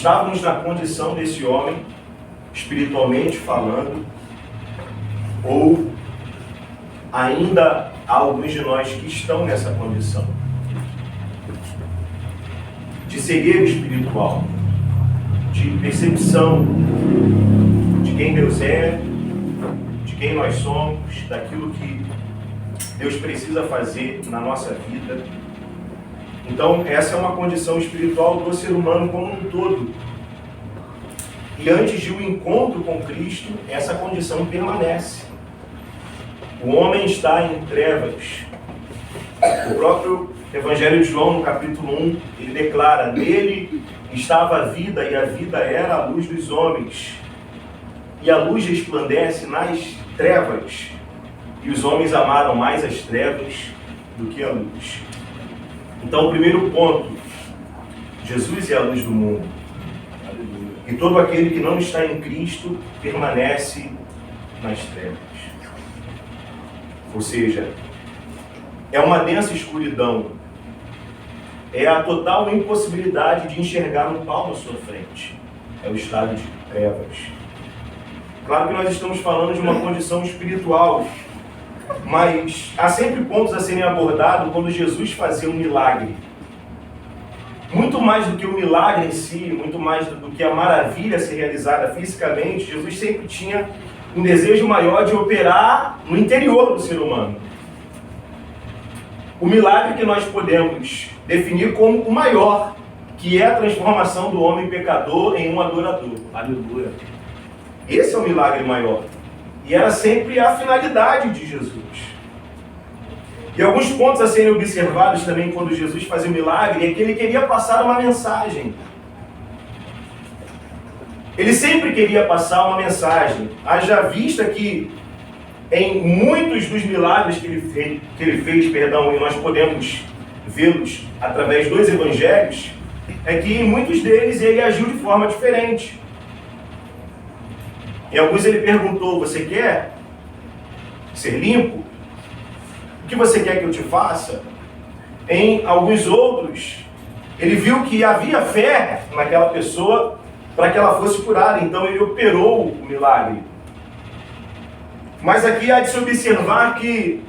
estávamos na condição desse homem, espiritualmente falando, ou ainda há alguns de nós que estão nessa condição de cegueira espiritual, de percepção de quem Deus é, de quem nós somos, daquilo que Deus precisa fazer na nossa vida. Então, essa é uma condição espiritual do ser humano como um todo. E antes de um encontro com Cristo, essa condição permanece. O homem está em trevas. O próprio Evangelho de João, no capítulo 1, ele declara: nele estava a vida, e a vida era a luz dos homens. E a luz resplandece nas trevas, e os homens amaram mais as trevas do que a luz. Então, o primeiro ponto: Jesus é a luz do mundo. E todo aquele que não está em Cristo permanece nas trevas. Ou seja, é uma densa escuridão. É a total impossibilidade de enxergar um palmo à sua frente. É o estado de trevas. Claro que nós estamos falando de uma condição espiritual, mas há sempre pontos a serem abordados quando Jesus fazia um milagre. Muito mais do que o milagre em si, muito mais do que a maravilha a ser realizada fisicamente, Jesus sempre tinha um desejo maior de operar no interior do ser humano. O milagre que nós podemos definir como o maior, que é a transformação do homem pecador em um adorador. Aleluia. Esse é o milagre maior. E era sempre a finalidade de Jesus. E alguns pontos a serem observados também quando Jesus fazia o milagre é que ele queria passar uma mensagem. Ele sempre queria passar uma mensagem. Haja vista que em muitos dos milagres que ele fez, e nós podemos vê-los através dos evangelhos, é que em muitos deles ele agiu de forma diferente. Em alguns ele perguntou: você quer ser limpo? O que você quer que eu te faça? Em alguns outros, ele viu que havia fé naquela pessoa para que ela fosse curada, então ele operou o milagre. Mas aqui há de se observar que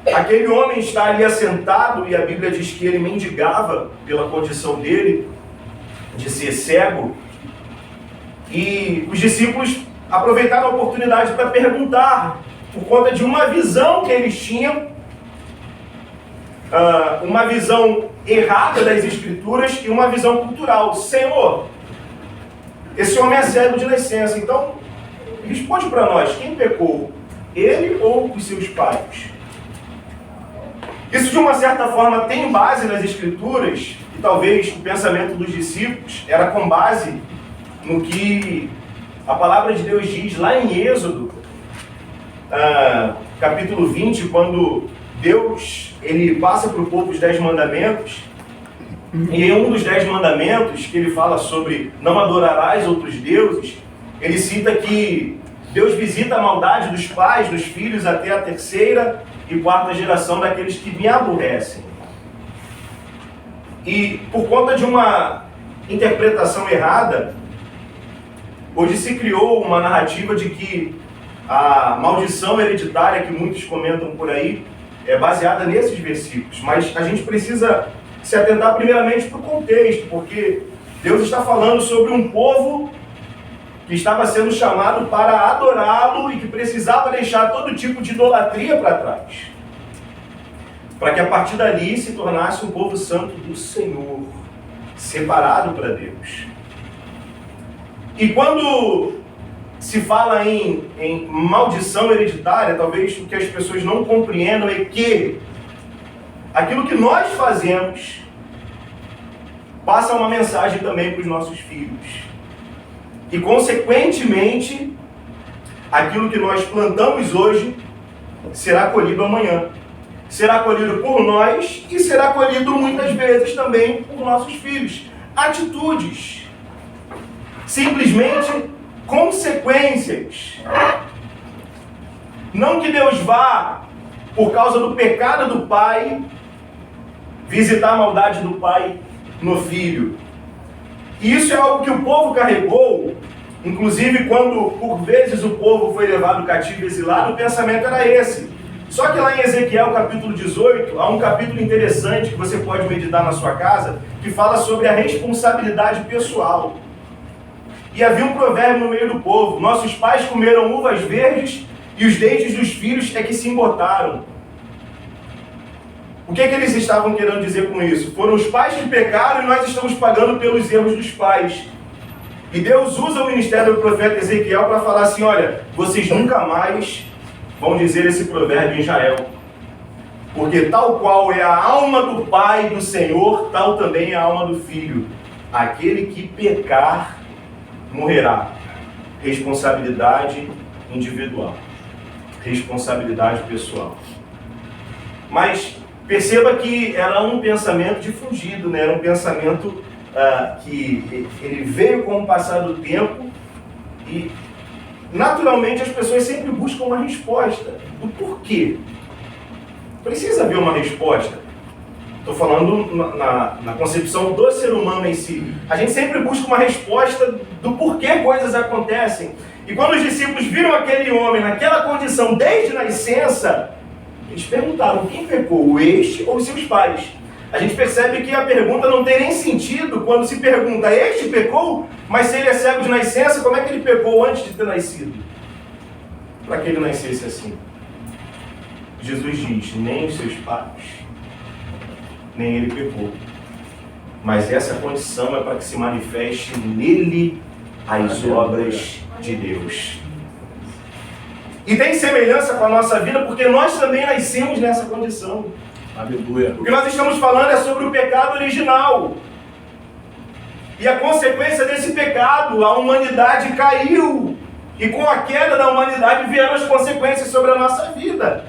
aquele homem está ali assentado, e a Bíblia diz que ele mendigava pela condição dele de ser cego, e os discípulos aproveitaram a oportunidade para perguntar, por conta de uma visão que eles tinham, uma visão errada das Escrituras e uma visão cultural. Senhor, esse homem é cego de nascença, então responde para nós, quem pecou? Ele ou os seus pais? Isso de uma certa forma tem base nas Escrituras, e talvez o pensamento dos discípulos era com base no que a palavra de Deus diz lá em Êxodo, capítulo 20, quando Deus ele passa para o povo os 10 mandamentos, e em um dos 10 mandamentos, que ele fala sobre não adorarás outros deuses, ele cita que Deus visita a maldade dos pais, dos filhos, até a 3ª e 4ª geração daqueles que me aborrecem. E por conta de uma interpretação errada, hoje se criou uma narrativa de que a maldição hereditária que muitos comentam por aí é baseada nesses versículos. Mas a gente precisa se atentar primeiramente para o contexto, porque Deus está falando sobre um povo que estava sendo chamado para adorá-lo e que precisava deixar todo tipo de idolatria para trás, para que a partir dali se tornasse um povo santo do Senhor, separado para Deus. E quando se fala em maldição hereditária, talvez o que as pessoas não compreendam é que aquilo que nós fazemos passa uma mensagem também para os nossos filhos. E, consequentemente, aquilo que nós plantamos hoje será colhido amanhã. Será colhido por nós e será colhido muitas vezes também por nossos filhos. Atitudes. Simplesmente consequências. Não que Deus vá, por causa do pecado do pai, visitar a maldade do pai no filho. E isso é algo que o povo carregou, inclusive quando por vezes o povo foi levado cativo e exilado, o pensamento era esse. Só que lá em Ezequiel capítulo 18, há um capítulo interessante que você pode meditar na sua casa, que fala sobre a responsabilidade pessoal. E havia um provérbio no meio do povo: nossos pais comeram uvas verdes e os dentes dos filhos é que se embotaram. O que eles estavam querendo dizer com isso? Foram os pais que pecaram e nós estamos pagando pelos erros dos pais. E Deus usa o ministério do profeta Ezequiel para falar assim: olha, vocês nunca mais vão dizer esse provérbio em Israel. Porque tal qual é a alma do pai do Senhor, tal também é a alma do filho. Aquele que pecar, morrerá. Responsabilidade individual. Responsabilidade pessoal. Mas perceba que era um pensamento difundido, né? Era um pensamento que ele veio com o passar do tempo e naturalmente as pessoas sempre buscam uma resposta do porquê. Precisa haver uma resposta. Estou falando na concepção do ser humano em si. A gente sempre busca uma resposta do porquê coisas acontecem. E quando os discípulos viram aquele homem naquela condição desde nascença, eles perguntaram: quem pecou, este ou seus pais? A gente percebe que a pergunta não tem nem sentido quando se pergunta: este pecou? Mas se ele é cego de nascença, como é que ele pecou antes de ter nascido? Para que ele nascesse assim. Jesus diz: nem os seus pais, nem ele pecou. Mas essa condição é para que se manifeste nele as obras de Deus. E tem semelhança com a nossa vida, porque nós também nascemos nessa condição. Aleluia. O que nós estamos falando é sobre o pecado original. E a consequência desse pecado, a humanidade caiu. E com a queda da humanidade vieram as consequências sobre a nossa vida.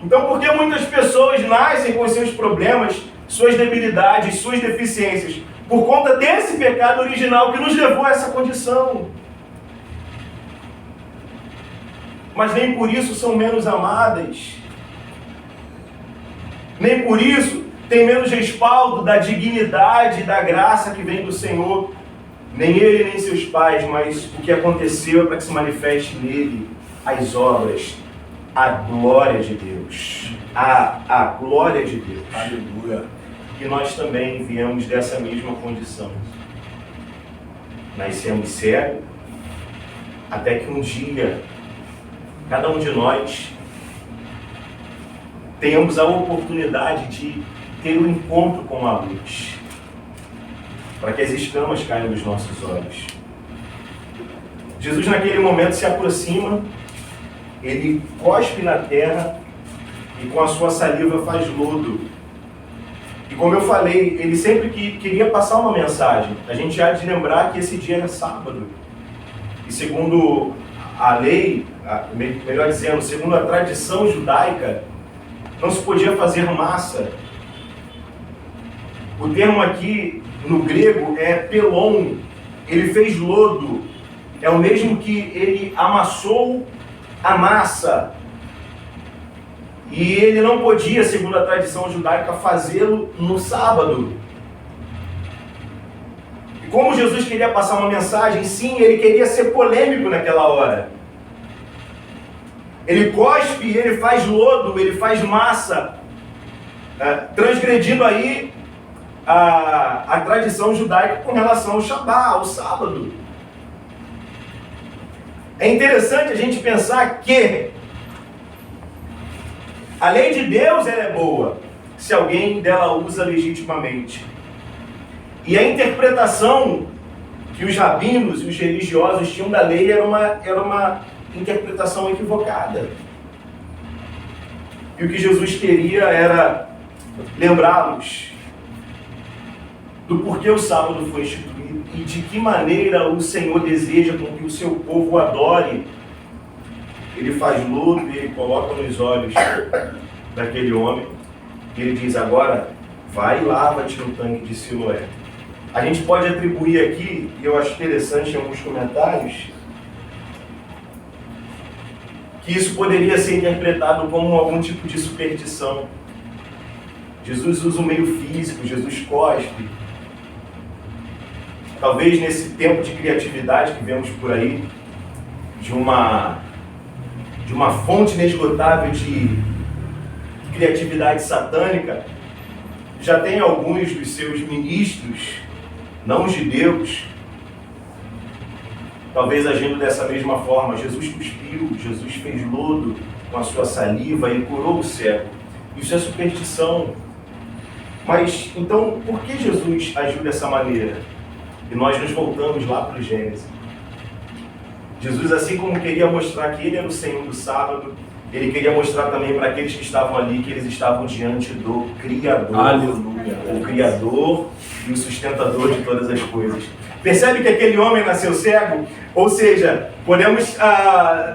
Então, por que muitas pessoas nascem com seus problemas, suas debilidades, suas deficiências? Por conta desse pecado original que nos levou a essa condição. Mas nem por isso são menos amadas. Nem por isso tem menos respaldo da dignidade e da graça que vem do Senhor. Nem ele, nem seus pais, mas o que aconteceu é para que se manifeste nele as obras, a glória de Deus. A glória de Deus. Aleluia. E nós também viemos dessa mesma condição. Nascemos cegos, até que um dia, cada um de nós, tenhamos a oportunidade de ter um encontro com a luz, para que as escamas caiam dos nossos olhos. Jesus naquele momento se aproxima, ele cospe na terra e com a sua saliva faz lodo. E como eu falei, ele sempre queria passar uma mensagem. A gente há de lembrar que esse dia era sábado. E segundo a lei, melhor dizendo, segundo a tradição judaica, não se podia fazer massa. O termo aqui no grego é pelon. Ele fez lodo. É o mesmo que ele amassou a massa. E ele não podia, segundo a tradição judaica, fazê-lo no sábado. E como Jesus queria passar uma mensagem, sim, ele queria ser polêmico naquela hora. Ele cospe, ele faz lodo, ele faz massa, transgredindo aí a tradição judaica com relação ao Shabá, ao sábado. É interessante a gente pensar que a lei de Deus ela é boa, se alguém dela usa legitimamente. E a interpretação que os rabinos e os religiosos tinham da lei era uma interpretação equivocada. E o que Jesus queria era lembrá-los do porquê o sábado foi instituído e de que maneira o Senhor deseja com que o seu povo o adore. Ele faz lodo e ele coloca nos olhos daquele homem. Ele diz: agora vai e lava-te no tanque de Siloé. A gente pode atribuir aqui, e eu acho interessante em alguns comentários, que isso poderia ser interpretado como algum tipo de superstição. Jesus usa o meio físico, Jesus cospe. talvez nesse tempo de criatividade que vemos por aí, de uma fonte inesgotável de criatividade satânica, já tem alguns dos seus ministros, não judeus, talvez agindo dessa mesma forma. Jesus cuspiu, Jesus fez lodo com a sua saliva e curou o cego. Isso é superstição. Mas, então, por que Jesus agiu dessa maneira? E nós nos voltamos lá para o Gênesis. Jesus, assim como queria mostrar que Ele era o Senhor do sábado, Ele queria mostrar também para aqueles que estavam ali que eles estavam diante do Criador. Aleluia. O Criador e o sustentador de todas as coisas. Percebe que aquele homem nasceu cego? Ou seja, podemos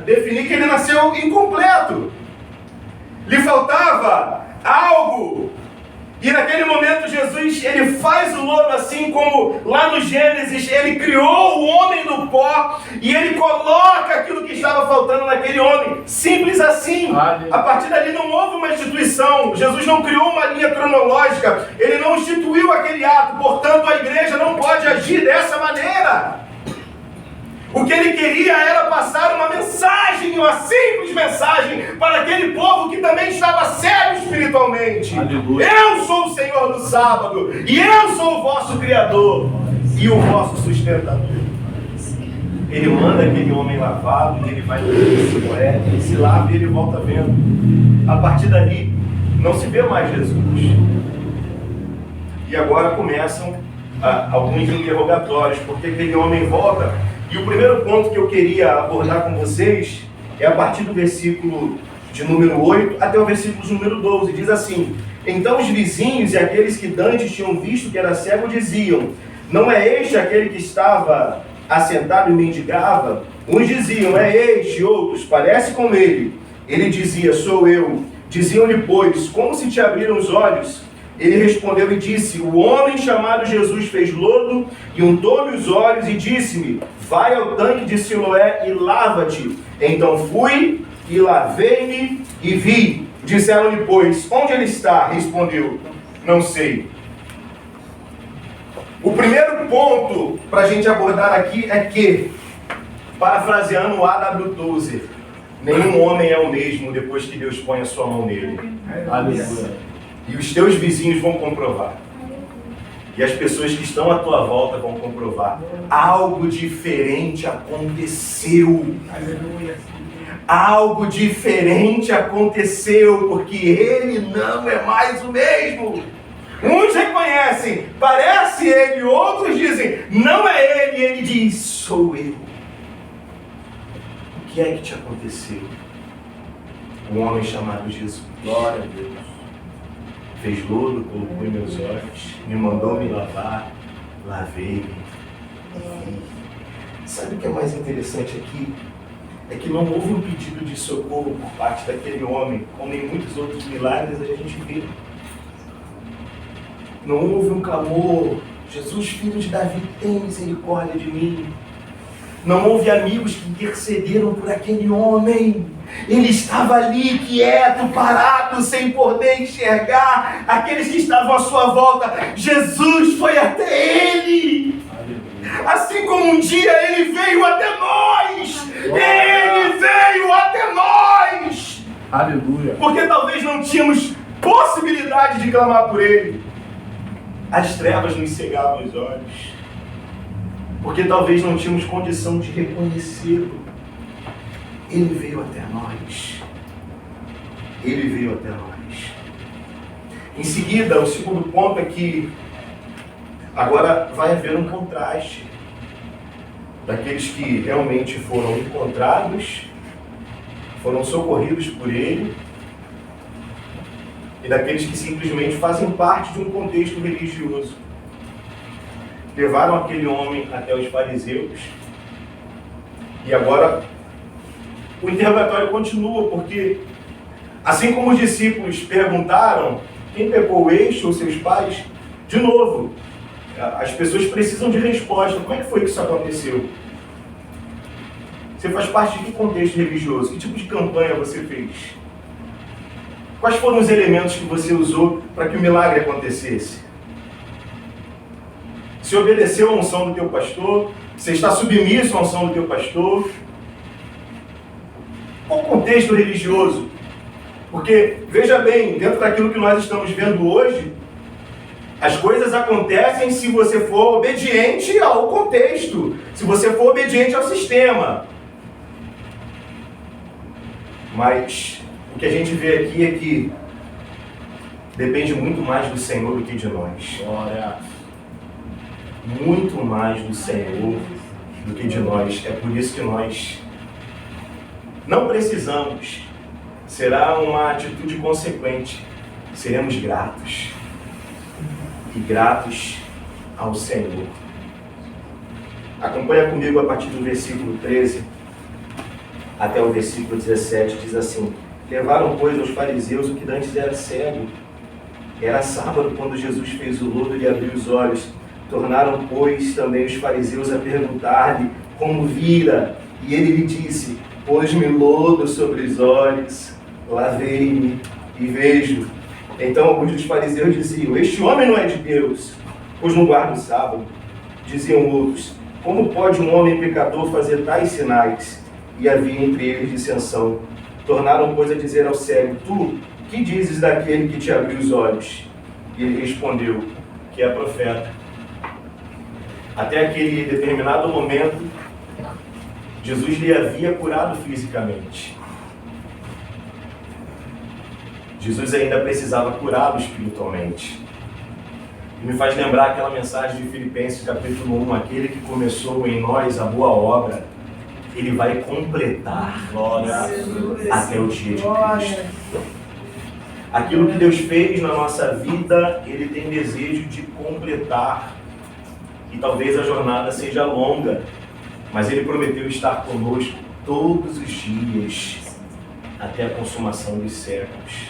definir que ele nasceu incompleto. Lhe faltava algo. E naquele momento Jesus, ele faz o lodo assim como lá no Gênesis, ele criou o homem no pó e ele coloca aquilo que estava faltando naquele homem. Simples assim. A partir dali não houve uma instituição. Jesus não criou uma linha cronológica. Ele não instituiu aquele ato. Portanto, a igreja não pode agir dessa maneira. O que ele queria era passar uma mensagem, uma simples mensagem para aquele povo que também estava cego espiritualmente. Aleluia. Eu sou o Senhor do sábado e eu sou o vosso Criador e o vosso sustentador. Ele manda aquele homem lavado e ele vai ele se lava e ele volta vendo. A partir dali não se vê mais Jesus. E agora começam alguns interrogatórios, porque aquele homem volta. E o primeiro ponto que eu queria abordar com vocês é a partir do versículo de número 8 até o versículo de número 12. Diz assim: então os vizinhos e aqueles que dantes tinham visto que era cego diziam: não é este aquele que estava assentado e mendigava? Uns diziam: é este, outros: parece com ele. Ele dizia: sou eu. Diziam-lhe, pois: como se te abriram os olhos? Ele respondeu e disse: o homem chamado Jesus fez lodo e untou-me os olhos e disse-me: vai ao tanque de Siloé e lava-te. Então fui e lavei-me e vi. Disseram-lhe, pois: onde ele está? Respondeu: não sei. O primeiro ponto para a gente abordar aqui é que, parafraseando A.W. Tozer, nenhum homem é o mesmo depois que Deus põe a sua mão nele. Aleluia. E os teus vizinhos vão comprovar. E as pessoas que estão à tua volta vão comprovar. Algo diferente aconteceu. Algo diferente aconteceu, porque ele não é mais o mesmo. Uns reconhecem, parece ele, outros dizem, não é ele. E ele diz, sou eu. O que é que te aconteceu? Um homem chamado Jesus. Glória a Deus. Fez lodo, colocou em meus olhos, me mandou me lavar, lavei-me. Sabe o que é mais interessante aqui? É que não houve um pedido de socorro por parte daquele homem, como em muitos outros milagres a gente vê. Não houve um clamor: Jesus, filho de Davi, tem misericórdia de mim. Não houve amigos que intercederam por aquele homem. Ele estava ali, quieto, parado, sem poder enxergar. Aqueles que estavam à sua volta, Jesus foi até ele. Assim como um dia ele veio até nós. Ele veio até nós. Aleluia. Porque talvez não tínhamos possibilidade de clamar por ele. As trevas nos cegavam os olhos. Porque talvez não tínhamos condição de reconhecê-lo. Ele veio até nós. Ele veio até nós. Em seguida, o segundo ponto é que agora vai haver um contraste daqueles que realmente foram encontrados, foram socorridos por ele, e daqueles que simplesmente fazem parte de um contexto religioso. Levaram aquele homem até os fariseus, e agora o interrogatório continua, porque assim como os discípulos perguntaram quem pecou, este ou seus pais, de novo, as pessoas precisam de resposta. Como é que foi que isso aconteceu? Você faz parte de que contexto religioso? Que tipo de campanha você fez? Quais foram os elementos que você usou para que o milagre acontecesse? Você obedeceu a unção do teu pastor? Você está submisso à unção do teu pastor? Qual o contexto religioso? Porque, veja bem, dentro daquilo que nós estamos vendo hoje, as coisas acontecem se você for obediente ao contexto, se você for obediente ao sistema. Mas o que a gente vê aqui é que depende muito mais do Senhor do que de nós. Glória. Muito mais do Senhor do que de nós. É por isso que nós não precisamos. Será uma atitude consequente. Seremos gratos. E gratos ao Senhor. Acompanha comigo a partir do versículo 13 até o versículo 17. Diz assim: levaram, pois, aos fariseus o que dantes era cego. Era sábado quando Jesus fez o lodo e lhe abriu os olhos. Tornaram, pois, também os fariseus a perguntar-lhe como vira. E ele lhe disse: pôs-me lodo sobre os olhos, lavei-me e vejo. Então alguns dos fariseus diziam: este homem não é de Deus, pois não guarda o sábado. Diziam outros: como pode um homem pecador fazer tais sinais? E havia entre eles dissensão. Tornaram, pois, a dizer ao cego: tu, que dizes daquele que te abriu os olhos? E ele respondeu: que é profeta. Até aquele determinado momento, Jesus lhe havia curado fisicamente. Jesus ainda precisava curá-lo espiritualmente. E me faz lembrar aquela mensagem de Filipenses capítulo 1, aquele que começou em nós a boa obra, ele vai completar até o dia de Cristo. Aquilo que Deus fez na nossa vida, ele tem desejo de completar. E talvez a jornada seja longa, mas ele prometeu estar conosco todos os dias, até a consumação dos séculos.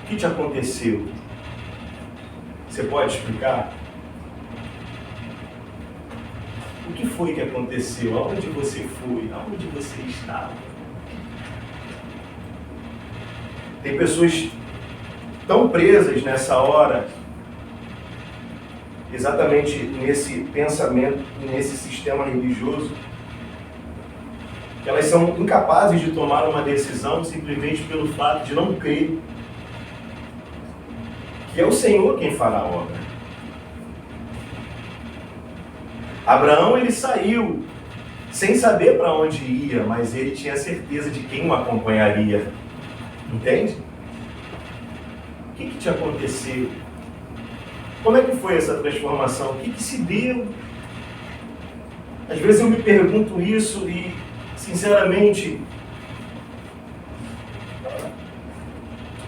O que te aconteceu? Você pode explicar? O que foi que aconteceu? Aonde você foi? Aonde você estava? Tem pessoas tão presas nessa hora, exatamente nesse pensamento, nesse sistema religioso, que elas são incapazes de tomar uma decisão simplesmente pelo fato de não crer que é o Senhor quem fará a obra. Abraão, ele saiu sem saber para onde ia, mas ele tinha certeza de quem o acompanharia. Entende? O que te aconteceu? Como é que foi essa transformação? O que se deu? Às vezes eu me pergunto isso e, sinceramente,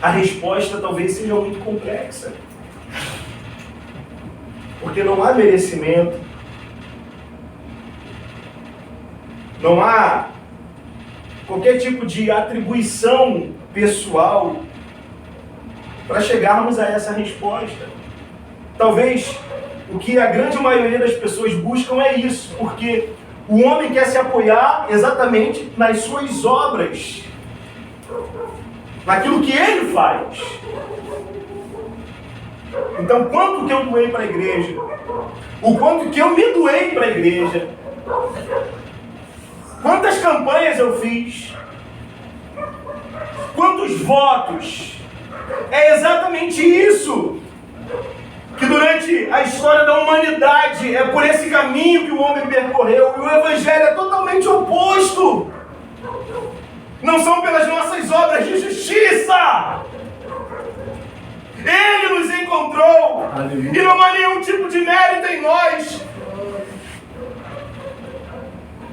a resposta talvez seja muito complexa. Porque não há merecimento, não há qualquer tipo de atribuição pessoal para chegarmos a essa resposta. Talvez o que a grande maioria das pessoas buscam é isso, porque o homem quer se apoiar exatamente nas suas obras, naquilo que ele faz. Então, quanto que eu doei para a igreja, o quanto que eu me doei para a igreja, quantas campanhas eu fiz, quantos votos, é exatamente isso que durante a história da humanidade é por esse caminho que o homem percorreu, e o evangelho é totalmente oposto. Não são pelas nossas obras de justiça. Ele nos encontrou. Aleluia. E não há nenhum tipo de mérito em nós.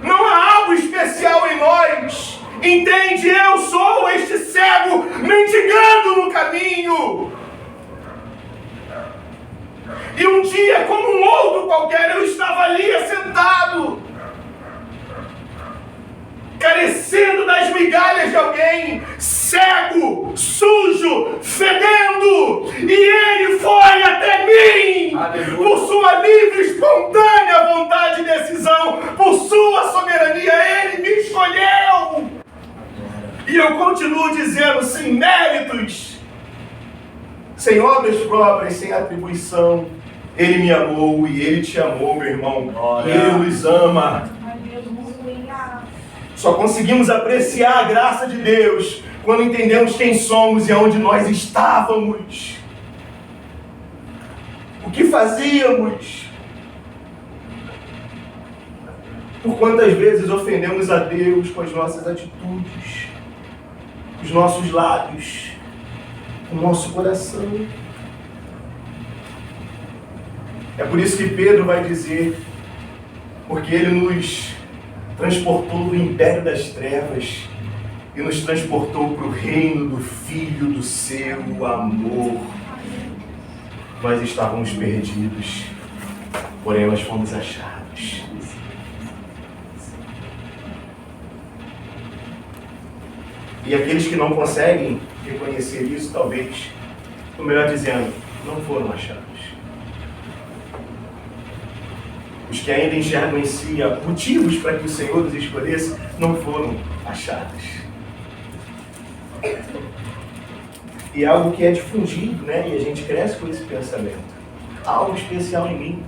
Não há algo especial em nós. Entende? Eu sou este cego mendigando no caminho. E um dia, como um outro qualquer, eu estava ali assentado, carecendo das migalhas de alguém, cego, sujo, fedendo, e ele foi até mim. Aleluia. Por sua livre, espontânea vontade e decisão, por sua soberania, ele me escolheu. E eu continuo dizendo, sem méritos, sem obras próprias, sem atribuição, Ele me amou e Ele te amou, meu irmão. Glória. Ele nos ama. Só conseguimos apreciar a graça de Deus quando entendemos quem somos e aonde nós estávamos. O que fazíamos. Por quantas vezes ofendemos a Deus com as nossas atitudes, os nossos lábios, o nosso coração. É por isso que Pedro vai dizer, porque ele nos transportou do império das trevas e nos transportou para o reino do Filho do seu amor. Nós estávamos perdidos, porém nós fomos achados. E aqueles que não conseguem reconhecer isso, talvez, ou melhor dizendo, não foram achados. Os que ainda enxergam em si motivos para que o Senhor os escolhesse, não foram achados. E é algo que é difundido, né? E a gente cresce com esse pensamento. Há algo especial em mim.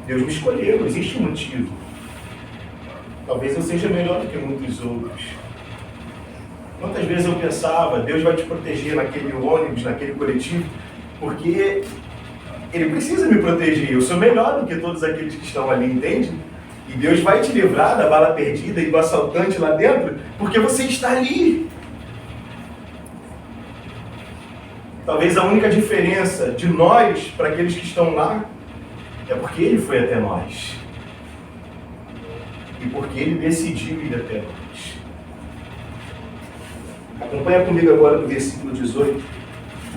Deus me escolheu, existe um motivo. Talvez eu seja melhor do que muitos outros. Quantas vezes eu pensava, Deus vai te proteger naquele ônibus, naquele coletivo, porque Ele precisa me proteger. Eu sou melhor do que todos aqueles que estão ali, entende? E Deus vai te livrar da bala perdida e do assaltante lá dentro, porque você está ali. Talvez a única diferença de nós para aqueles que estão lá é porque Ele foi até nós. E porque Ele decidiu ir até nós. Acompanha comigo agora no versículo 18.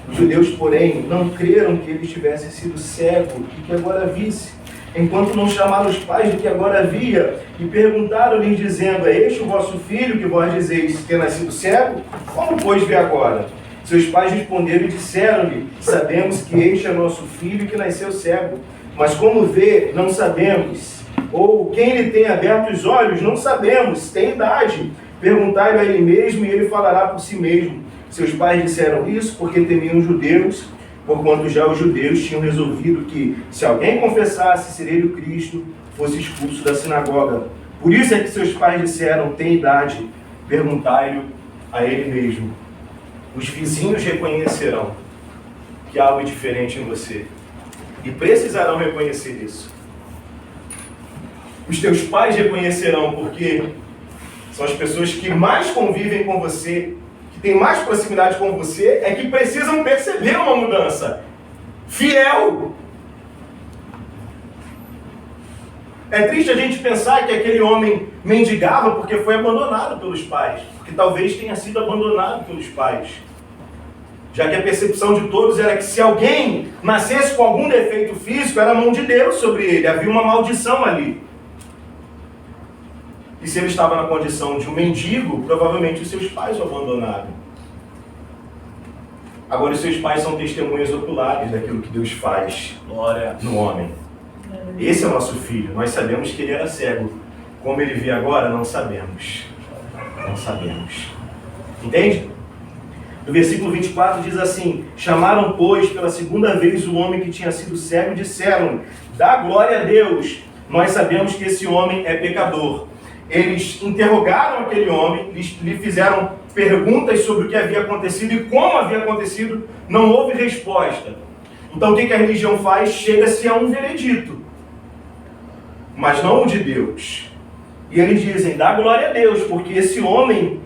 Os judeus, porém, não creram que ele tivesse sido cego e que agora visse, enquanto não chamaram os pais de que agora via, e perguntaram-lhes, dizendo, é este o vosso filho que vós dizeis ter nascido cego? Como, pois, vê agora? Seus pais responderam e disseram-lhe, sabemos que este é nosso filho que nasceu cego, mas como vê, não sabemos. Ou quem lhe tem aberto os olhos, não sabemos, tem idade. Perguntai-lhe a ele mesmo e ele falará por si mesmo. Seus pais disseram isso porque temiam os judeus, porquanto já os judeus tinham resolvido que, se alguém confessasse ser ele o Cristo, fosse expulso da sinagoga. Por isso é que seus pais disseram, tem idade, perguntai-lhe a ele mesmo. Os vizinhos reconhecerão que há algo diferente em você e precisarão reconhecer isso. Os teus pais reconhecerão porque são as pessoas que mais convivem com você, que têm mais proximidade com você, é que precisam perceber uma mudança. Fiel. É triste a gente pensar que aquele homem mendigava porque foi abandonado pelos pais, porque talvez tenha sido abandonado pelos pais. Já que a percepção de todos era que se alguém nascesse com algum defeito físico, era a mão de Deus sobre ele, havia uma maldição ali. E se ele estava na condição de um mendigo, provavelmente os seus pais o abandonaram. Agora os seus pais são testemunhas oculares daquilo que Deus faz no homem. Esse é o nosso filho. Nós sabemos que ele era cego. Como ele vê agora, não sabemos. Não sabemos. Entende? No versículo 24 diz assim, chamaram, pois, pela segunda vez o homem que tinha sido cego e disseram, dá glória a Deus. Nós sabemos que esse homem é pecador. Eles interrogaram aquele homem, lhe fizeram perguntas sobre o que havia acontecido e como havia acontecido, não houve resposta. Então o que a religião faz? Chega-se a um veredito, mas não o de Deus. E eles dizem, dá glória a Deus, porque esse homem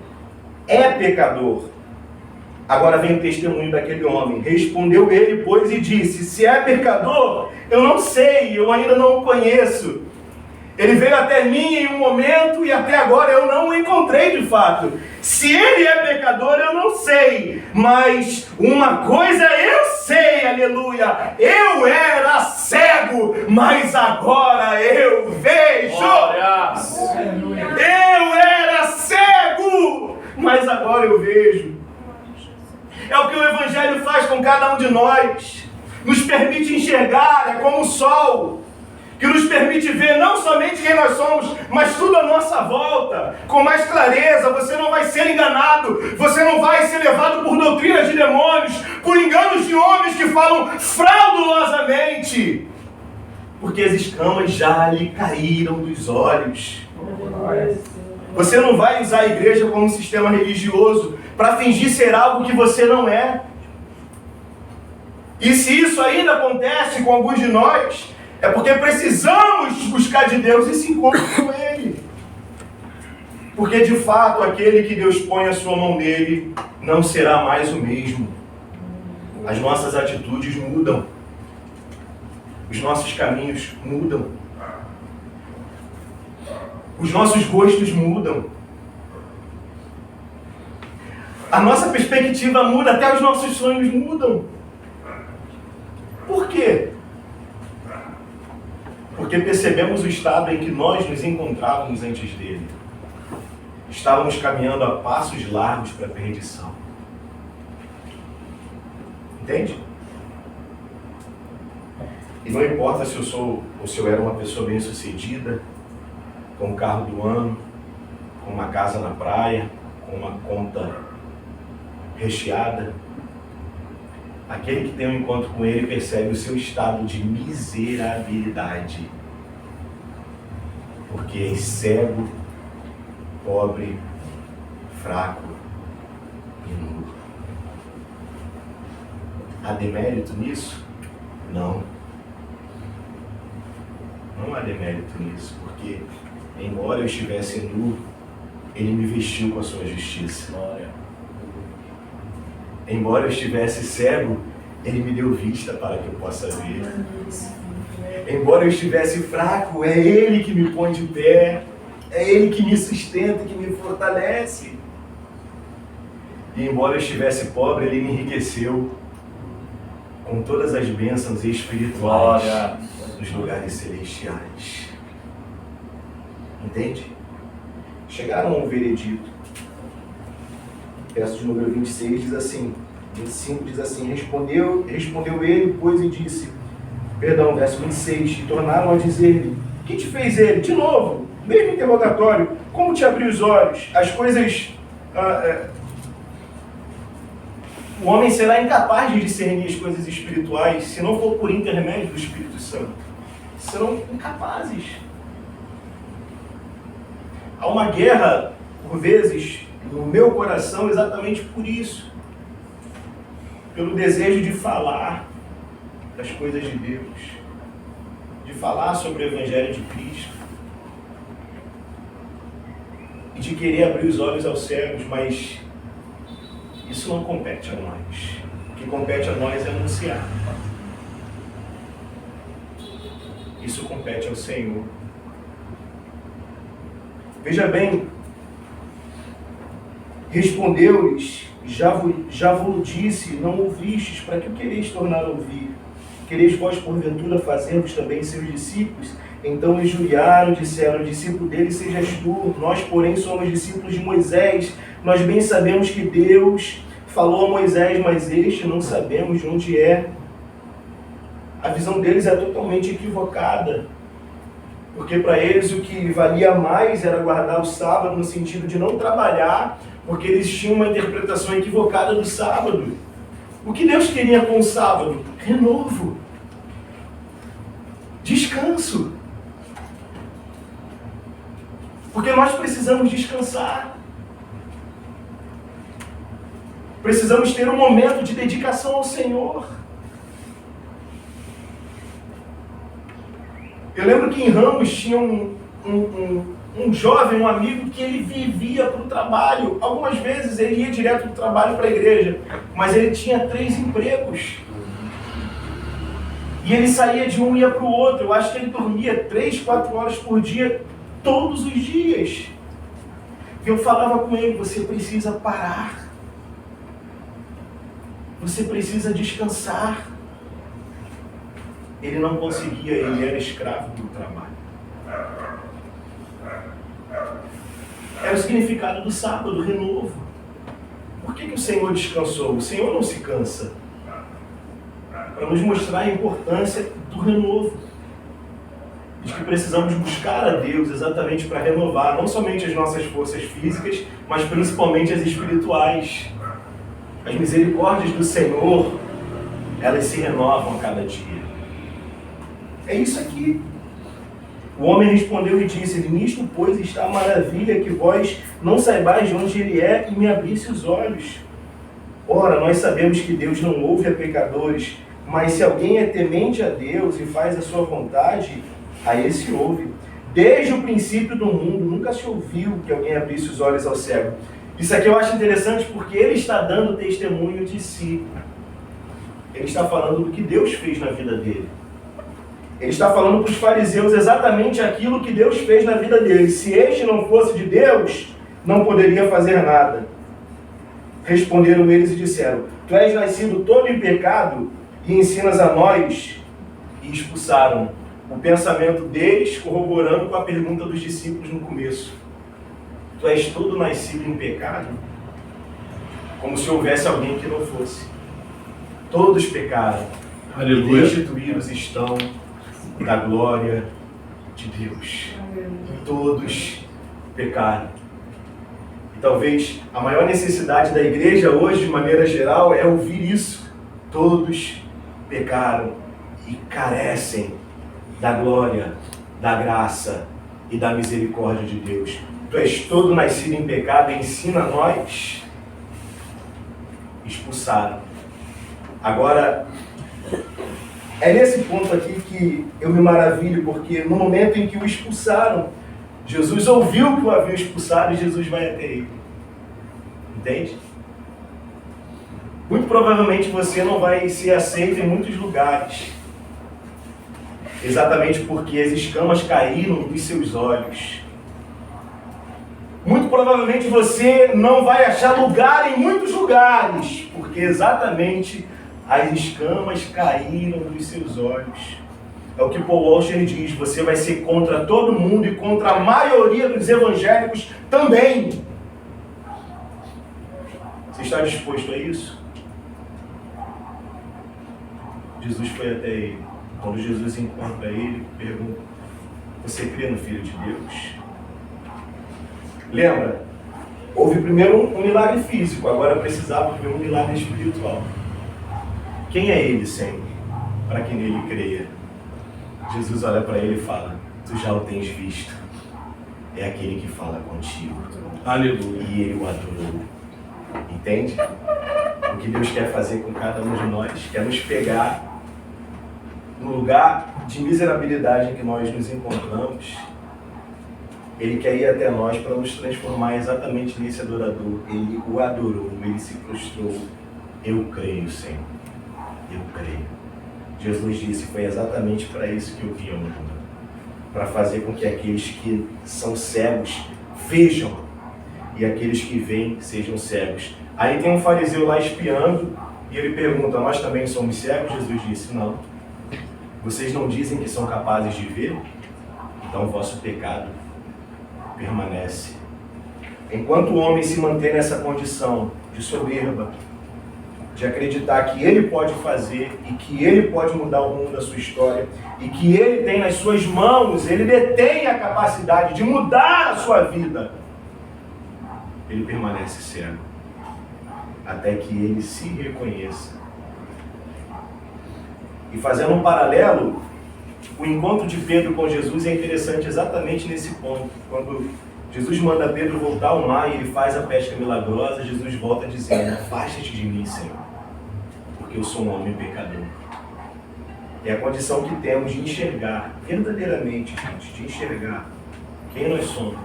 é pecador. Agora vem o testemunho daquele homem. Respondeu ele, pois, e disse, se é pecador, eu não sei, eu ainda não o conheço. Ele veio até mim em um momento e até agora eu não o encontrei de fato. Se ele é pecador, eu não sei. Mas uma coisa eu sei, aleluia. Eu era cego, mas agora eu vejo. Eu era cego, mas agora eu vejo. É o que o Evangelho faz com cada um de nós. Nos permite enxergar, é como o sol, que nos permite ver não somente quem nós somos, mas tudo à nossa volta, com mais clareza. Você não vai ser enganado, você não vai ser levado por doutrinas de demônios, por enganos de homens que falam fraudulosamente, porque as escamas já lhe caíram dos olhos. Você não vai usar a igreja como um sistema religioso para fingir ser algo que você não é. E se isso ainda acontece com alguns de nós, é porque precisamos buscar de Deus esse encontro com Ele. Porque de fato, aquele que Deus põe a sua mão nele não será mais o mesmo. As nossas atitudes mudam. Os nossos caminhos mudam. Os nossos gostos mudam. A nossa perspectiva muda, até os nossos sonhos mudam. Por quê? Porque percebemos o estado em que nós nos encontrávamos antes dele. Estávamos caminhando a passos largos para a perdição. Entende? E não importa se eu sou ou se eu era uma pessoa bem-sucedida, com um carro do ano, com uma casa na praia, com uma conta recheada. Aquele que tem um encontro com ele percebe o seu estado de miserabilidade. Porque é cego, pobre, fraco e nu. Há demérito nisso? Não. Não há demérito nisso, porque embora eu estivesse nu, ele me vestiu com a sua justiça. Embora eu estivesse cego, ele me deu vista para que eu possa ver. Embora eu estivesse fraco, é ele que me põe de pé. É ele que me sustenta, que me fortalece. E embora eu estivesse pobre, ele me enriqueceu com todas as bênçãos espirituais nos lugares celestiais. Entende? Chegaram ao veredito. Verso de número 26 diz assim, 25 diz assim, respondeu ele, pois, e disse, verso 26, e tornaram a dizer-lhe, que te fez ele? De novo, mesmo interrogatório, como te abriu os olhos? As coisas... O homem será incapaz de discernir as coisas espirituais se não for por intermédio do Espírito Santo. Serão incapazes. Há uma guerra, por vezes, no meu coração exatamente por isso. Pelo desejo de falar das coisas de Deus. De falar sobre o Evangelho de Cristo. E de querer abrir os olhos aos cegos, mas isso não compete a nós. O que compete a nós é anunciar. Isso compete ao Senhor. Veja bem, respondeu-lhes, já vos disse, não ouvistes, para que o quereis tornar a ouvir? Quereis vós porventura fazer-vos também seus discípulos? Então injuriaram, disseram, o discípulo dele sejas tu, nós porém somos discípulos de Moisés. Nós bem sabemos que Deus falou a Moisés, mas este não sabemos de onde é. A visão deles é totalmente equivocada, porque para eles o que valia mais era guardar o sábado, no sentido de não trabalhar, porque eles tinham uma interpretação equivocada do sábado. O que Deus queria com o sábado? Renovo, descanso. Porque nós precisamos descansar. Precisamos ter um momento de dedicação ao Senhor. Eu lembro que em Ramos tinha um jovem, um amigo, que ele vivia para o trabalho. Algumas vezes ele ia direto do trabalho para a igreja, mas ele tinha 3 empregos. E ele saía de um e ia para o outro. Eu acho que ele dormia 3, 4 horas por dia, todos os dias. E eu falava com ele, você precisa parar. Você precisa descansar. Ele não conseguia, ele era escravo do trabalho. Era o significado do sábado, renovo. Por que o Senhor descansou? O Senhor não se cansa. Para nos mostrar a importância do renovo. De que precisamos buscar a Deus exatamente para renovar, não somente as nossas forças físicas, mas principalmente as espirituais. As misericórdias do Senhor elas se renovam a cada dia. É isso aqui. O homem respondeu e disse: nisto, pois, está a maravilha, que vós não saibais de onde ele é, e me abrisse os olhos. Ora, nós sabemos que Deus não ouve a pecadores, mas se alguém é temente a Deus e faz a sua vontade, a esse ouve. Desde o princípio do mundo, nunca se ouviu que alguém abrisse os olhos ao cego. Isso aqui eu acho interessante porque ele está dando testemunho de si. Ele está falando do que Deus fez na vida dele. Ele está falando para os fariseus exatamente aquilo que Deus fez na vida dele. Se este não fosse de Deus, não poderia fazer nada. Responderam eles e disseram: tu és nascido todo em pecado e ensinas a nós? E expulsaram o pensamento deles, corroborando com a pergunta dos discípulos no começo. Tu és todo nascido em pecado? Como se houvesse alguém que não fosse. Todos pecaram. Aleluia. Destituídos estão da glória de Deus. Todos pecaram. E talvez a maior necessidade da igreja hoje, de maneira geral, é ouvir isso. Todos pecaram e carecem da glória, da graça e da misericórdia de Deus. Tu és todo nascido em pecado, ensina a nós. Expulsaram. Agora, é nesse ponto aqui que eu me maravilho, porque no momento em que o expulsaram, Jesus ouviu que o haviam expulsado e Jesus vai até ele. Entende? Muito provavelmente você não vai ser aceito em muitos lugares. Exatamente porque as escamas caíram dos seus olhos. Muito provavelmente você não vai achar lugar em muitos lugares, porque exatamente as escamas caíram dos seus olhos. É o que Paul Washer diz: você vai ser contra todo mundo e contra a maioria dos evangélicos também. Você está disposto a isso? Jesus foi até ele. Quando Jesus encontra ele, pergunta: você crê no Filho de Deus? Lembra? Houve primeiro um milagre físico, agora precisava ver um milagre espiritual. Quem é ele, Senhor, para que nele creia? Jesus olha para ele e fala: tu já o tens visto. É aquele que fala contigo. Aleluia. E ele o adorou. Entende? O que Deus quer fazer com cada um de nós, quer nos pegar no lugar de miserabilidade em que nós nos encontramos. Ele quer ir até nós para nos transformar exatamente nesse adorador. Ele o adorou, ele se prostrou. Eu creio, Senhor. Eu creio. Jesus disse: foi exatamente para isso que eu vim ao mundo. Para fazer com que aqueles que são cegos vejam e aqueles que veem sejam cegos. Aí tem um fariseu lá espiando e ele pergunta: nós também somos cegos? Jesus disse: não. Vocês não dizem que são capazes de ver? Então o vosso pecado permanece. Enquanto o homem se mantém nessa condição de soberba, de acreditar que ele pode fazer e que ele pode mudar o rumo da sua história e que ele tem nas suas mãos, ele detém a capacidade de mudar a sua vida, ele permanece cego até que ele se reconheça. E fazendo um paralelo, o encontro de Pedro com Jesus é interessante exatamente nesse ponto. Quando Jesus manda Pedro voltar ao mar e ele faz a pesca milagrosa, Jesus volta dizendo: afasta-te de mim, Senhor, porque eu sou um homem pecador. É a condição que temos de enxergar, verdadeiramente, gente, de enxergar quem nós somos.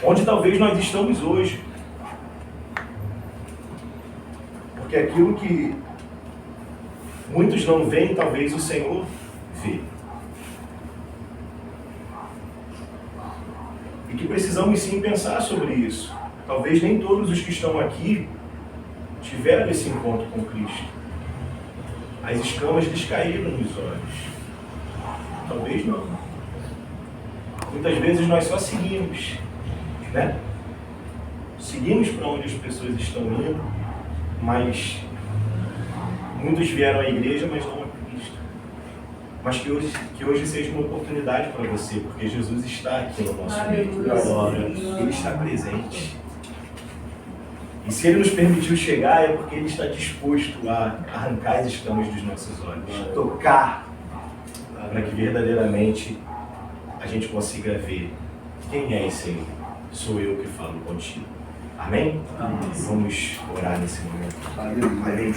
Onde talvez nós estamos hoje. Porque aquilo que muitos não veem, talvez o Senhor vê. E que precisamos sim pensar sobre isso. Talvez nem todos os que estão aqui tiveram esse encontro com Cristo. As escamas lhes caíram nos olhos. Talvez não. Muitas vezes nós só seguimos, né? Seguimos para onde as pessoas estão indo, mas muitos vieram à igreja, mas não a Cristo. Mas que hoje seja uma oportunidade para você, porque Jesus está aqui no nosso meio agora. Ele está presente. E se Ele nos permitiu chegar, é porque Ele está disposto a arrancar as escamas dos nossos olhos, tocar, para que verdadeiramente a gente consiga ver quem é esse Senhor. Sou eu que falo contigo. Amém? Amém. Vamos orar nesse momento. Amém.